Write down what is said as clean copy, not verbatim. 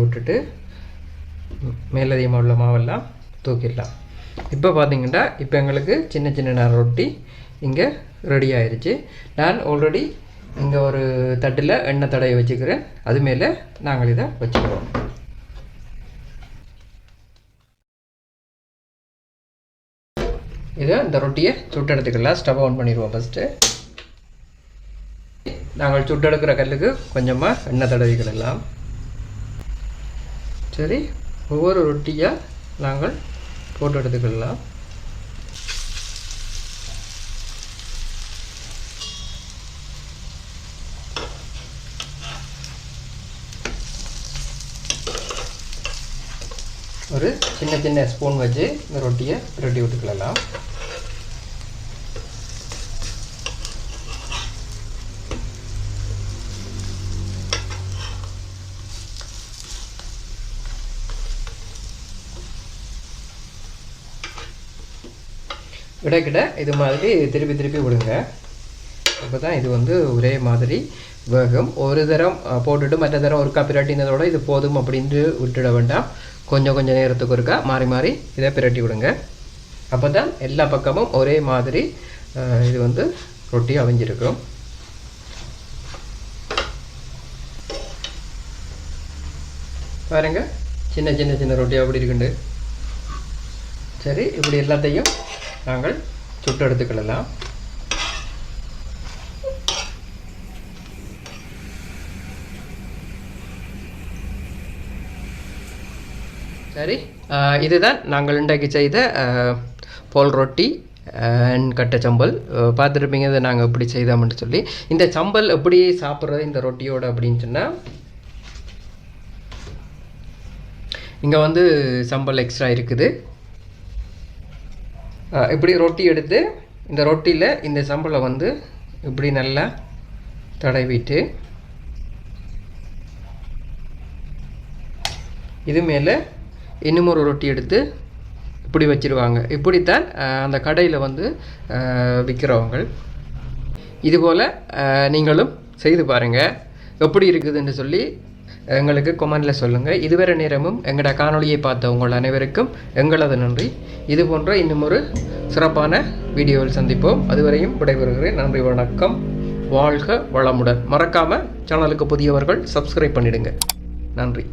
விட்டுட்டு மேலதிகமாக உள்ள மாவெல்லாம் தூக்கிடலாம். இப்போ பார்த்தீங்கன்னா இப்போ எங்களுக்கு சின்ன சின்ன ரொட்டி இங்கே ரெடி ஆயிடுச்சு. நான் ஆல்ரெடி இங்கே ஒரு தட்டில் எண்ணெய் தடவை வச்சுக்கிறேன். அது மேலே நாங்கள் இதை வச்சுக்கிறோம். இதை இந்த ரொட்டியை சுட்டெடுத்துக்கலாம். ஸ்டவ் ஆன் பண்ணிடுவோம். ஃபஸ்ட்டு நாங்கள் சுட்டெடுக்கிற கல்லுக்கு கொஞ்சமாக எண்ணெய் தடவிக்கலாம். சரி, ஒவ்வொரு ரொட்டியாக நாங்கள் போட்டு எடுத்துக்கலாம். ஒரு சின்ன சின்ன ஸ்பூன் வச்சு இந்த ரொட்டியை புரட்டி விட்டுக்கலாம். கிட்ட இது மாதிரி திருப்பி திருப்பி விடுங்க. அப்போ தான் இது வந்து ஒரே மாதிரி வேகும். ஒரு தரம் போட்டுட்டு மற்ற தரம் ஒருக்கா பிரட்டினதோட இது போதும் அப்படின்ட்டு விட்டுட வேண்டாம். கொஞ்சம் நேரத்துக்கு ஒருக்கா மாறி மாறி இதை பிரட்டி விடுங்க. அப்போ தான் எல்லா பக்கமும் ஒரே மாதிரி இது வந்து ரொட்டி அவிஞ்சிருக்கும். பாருங்க, சின்ன சின்ன சின்ன ரொட்டி அப்படி இருக்குண்டு. சரி, இப்படி எல்லாத்தையும் நாங்கள் சுட்டு எடுத்துக்கலாம். சரி, இதுதான் நாங்கள் இன்றைக்கு செய்த போல் ரொட்டி அண்ட் கட்டை சம்பல். பார்த்துருப்பீங்க இதை நாங்கள் எப்படி செய்தோம்னு சொல்லி. இந்த சம்பல் எப்படி சாப்பிட்றது இந்த ரொட்டியோடு அப்படின்னு சொன்னால், இங்கே வந்து சம்பல் எக்ஸ்ட்ரா இருக்குது. இப்படி ரொட்டி எடுத்து இந்த ரொட்டியில் இந்த சம்பளை வந்து இப்படி நல்லா தடவிட்டு இது மேலே இன்னும் ஒரு ரொட்டி எடுத்து இப்படி வச்சுருவாங்க. இப்படித்தான் அந்த கடையில் வந்து விற்கிறவங்க. இதுபோல் நீங்களும் செய்து பாருங்கள், எப்படி இருக்குதுன்னு சொல்லி எங்களுக்கு கொமெண்டில் சொல்லுங்கள். இதுவரை நேரமும் எங்களோட காணொலியை பார்த்த உங்கள் அனைவருக்கும் எங்களது நன்றி. இது போன்ற இன்னும் ஒரு சிறப்பான வீடியோவில் சந்திப்போம். அதுவரையும் விடைபெறுகிறேன். நன்றி, வணக்கம். வாழ்க வளமுடன். மறக்காமல் சேனலுக்கு புதியவர்கள் சப்ஸ்கிரைப் பண்ணிடுங்க. நன்றி.